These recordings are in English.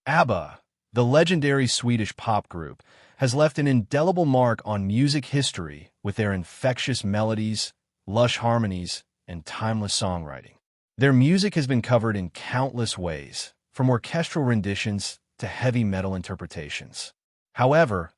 ABBA, the legendary Swedish pop group, has left an indelible mark on music history with their infectious melodies, lush harmonies, and timeless songwriting. Their music has been covered in countless ways, from orchestral renditions to heavy metal interpretations. However,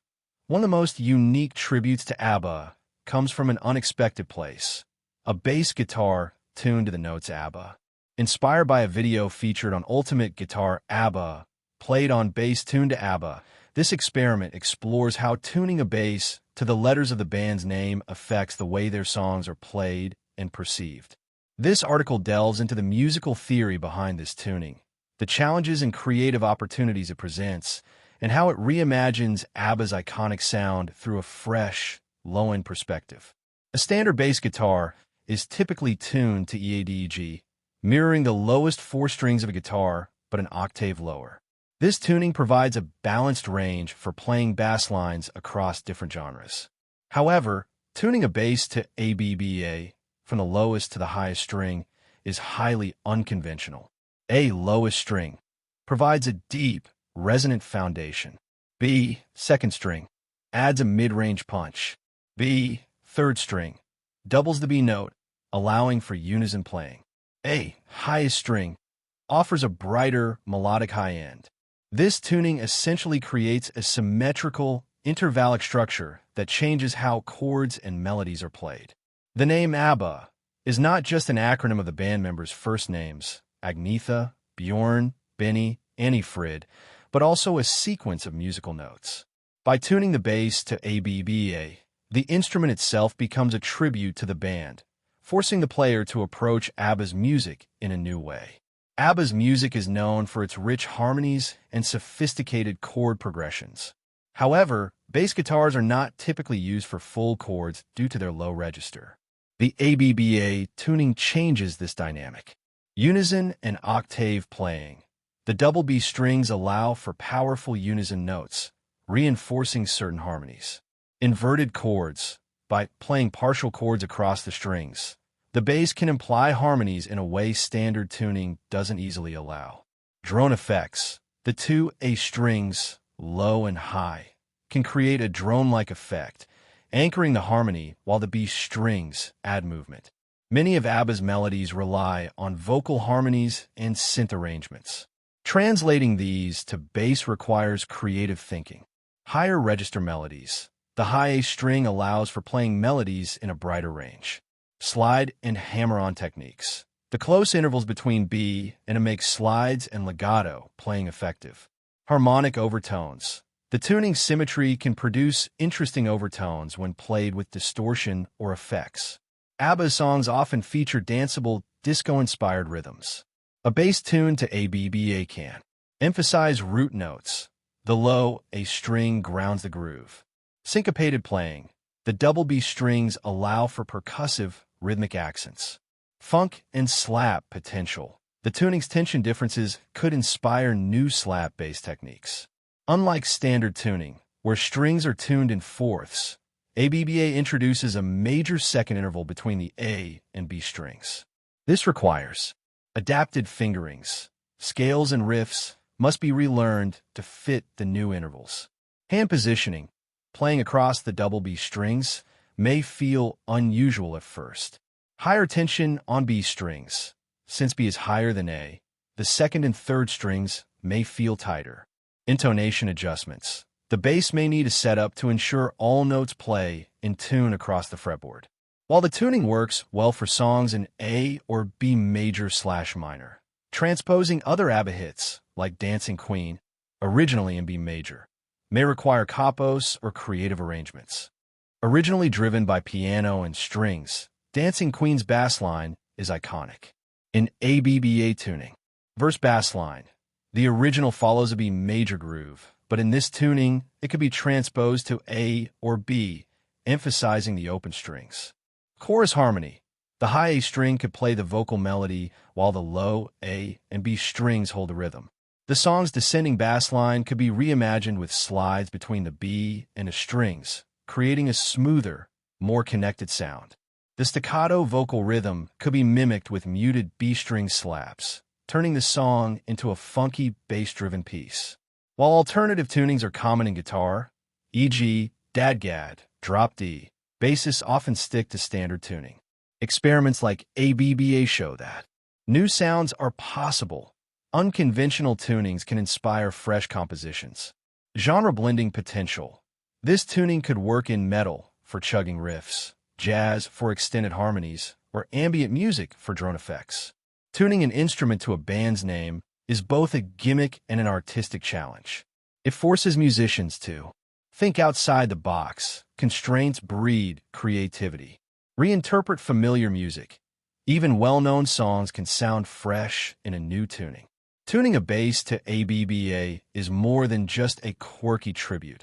one of the most unique tributes to ABBA comes from an unexpected place: a bass guitar tuned to the notes ABBA. Inspired by a video featured on Ultimate Guitar ABBA, played on bass tuned to ABBA, this experiment explores how tuning a bass to the letters of the band's name affects the way their songs are played and perceived. This article delves into the musical theory behind this tuning, the challenges and creative opportunities it presents, and how it reimagines ABBA's iconic sound through a fresh, low-end perspective. A standard bass guitar is typically tuned to EADG, mirroring the lowest four strings of a guitar, but an octave lower. This tuning provides a balanced range for playing bass lines across different genres. However, tuning a bass to ABBA, from the lowest to the highest string, is highly unconventional. A, lowest string, provides a deep, resonant foundation. B, second string, adds a mid-range punch. B, third string, doubles the B note, allowing for unison playing. A, highest string, offers a brighter, melodic high end. This tuning essentially creates a symmetrical, intervallic structure that changes how chords and melodies are played. The name ABBA is not just an acronym of the band members' first names, Agnetha, Bjorn, Benny, Anni-Frid, but also a sequence of musical notes. By tuning the bass to ABBA, the instrument itself becomes a tribute to the band, forcing the player to approach ABBA's music in a new way. ABBA's music is known for its rich harmonies and sophisticated chord progressions. However, bass guitars are not typically used for full chords due to their low register. The ABBA tuning changes this dynamic. Unison and octave playing. The double B strings allow for powerful unison notes, reinforcing certain harmonies. Inverted chords. By playing partial chords across the strings, the bass can imply harmonies in a way standard tuning doesn't easily allow. Drone effects. The two A strings, low and high, can create a drone-like effect, anchoring the harmony while the B strings add movement. Many of ABBA's melodies rely on vocal harmonies and synth arrangements. Translating these to bass requires creative thinking. Higher register melodies. The high A string allows for playing melodies in a brighter range. Slide and hammer-on techniques. The close intervals between B and A make slides and legato playing effective. Harmonic overtones. The tuning symmetry can produce interesting overtones when played with distortion or effects. ABBA's songs often feature danceable, disco-inspired rhythms. A bass tune to ABBA can emphasize root notes. The low A string grounds the groove. Syncopated playing. The double B strings allow for percussive, rhythmic accents. Funk and slap potential. The tuning's tension differences could inspire new slap bass techniques. Unlike standard tuning, where strings are tuned in fourths, ABBA introduces a major second interval between the A and B strings. This requires adapted fingerings. Scales and riffs must be relearned to fit the new intervals. Hand positioning. Playing across the double B strings may feel unusual at first. Higher tension on B strings. Since B is higher than A, the second and third strings may feel tighter. Intonation adjustments. The bass may need a setup to ensure all notes play in tune across the fretboard. While the tuning works well for songs in A or B major/minor, transposing other ABBA hits, like Dancing Queen, originally in B major, may require capos or creative arrangements. Originally driven by piano and strings, Dancing Queen's bass line is iconic. In ABBA tuning, verse bass line. The original follows a B major groove, but in this tuning, it could be transposed to A or B, emphasizing the open strings. Chorus harmony. The high A string could play the vocal melody, while the low A and B strings hold the rhythm. The song's descending bass line could be reimagined with slides between the B and the strings, creating a smoother, more connected sound. The staccato vocal rhythm could be mimicked with muted B string slaps, turning the song into a funky, bass-driven piece. While alternative tunings are common in guitar, e.g., dadgad, drop D, bassists often stick to standard tuning. Experiments like ABBA show that new sounds are possible. Unconventional tunings can inspire fresh compositions. Genre blending potential. This tuning could work in metal for chugging riffs, jazz for extended harmonies, or ambient music for drone effects. Tuning an instrument to a band's name is both a gimmick and an artistic challenge. It forces musicians to think outside the box. Constraints breed creativity. Reinterpret familiar music. Even well-known songs can sound fresh in a new tuning. Tuning a bass to ABBA is more than just a quirky tribute.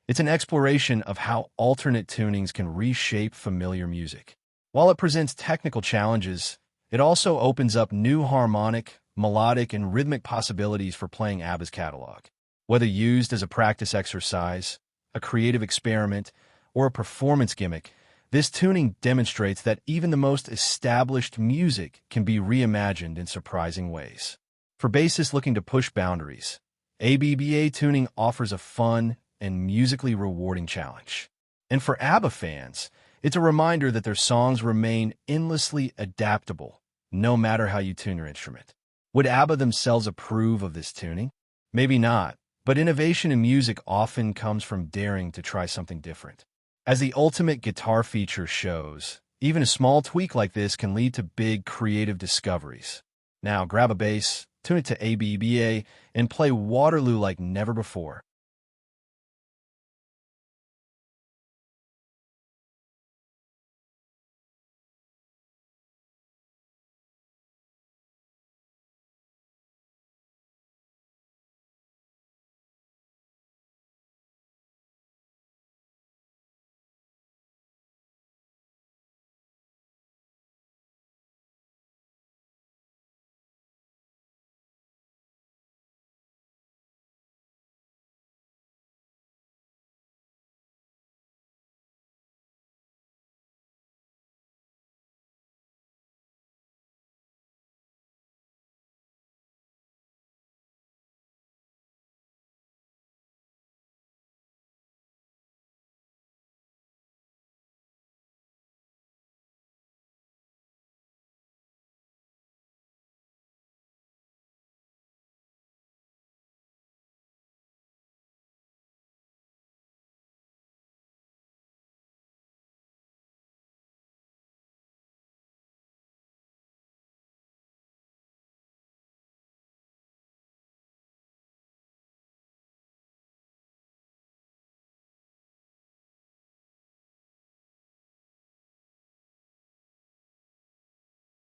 It's an exploration of how alternate tunings can reshape familiar music. While it presents technical challenges, it also opens up new harmonic, melodic, and rhythmic possibilities for playing ABBA's catalog. Whether used as a practice exercise, a creative experiment, or a performance gimmick, this tuning demonstrates that even the most established music can be reimagined in surprising ways. For bassists looking to push boundaries, ABBA tuning offers a fun and musically rewarding challenge. And for ABBA fans, it's a reminder that their songs remain endlessly adaptable, no matter how you tune your instrument. Would ABBA themselves approve of this tuning? Maybe not, but innovation in music often comes from daring to try something different. As the ultimate guitar feature shows, even a small tweak like this can lead to big creative discoveries. Now grab a bass, tune it to ABBA, and play Waterloo like never before.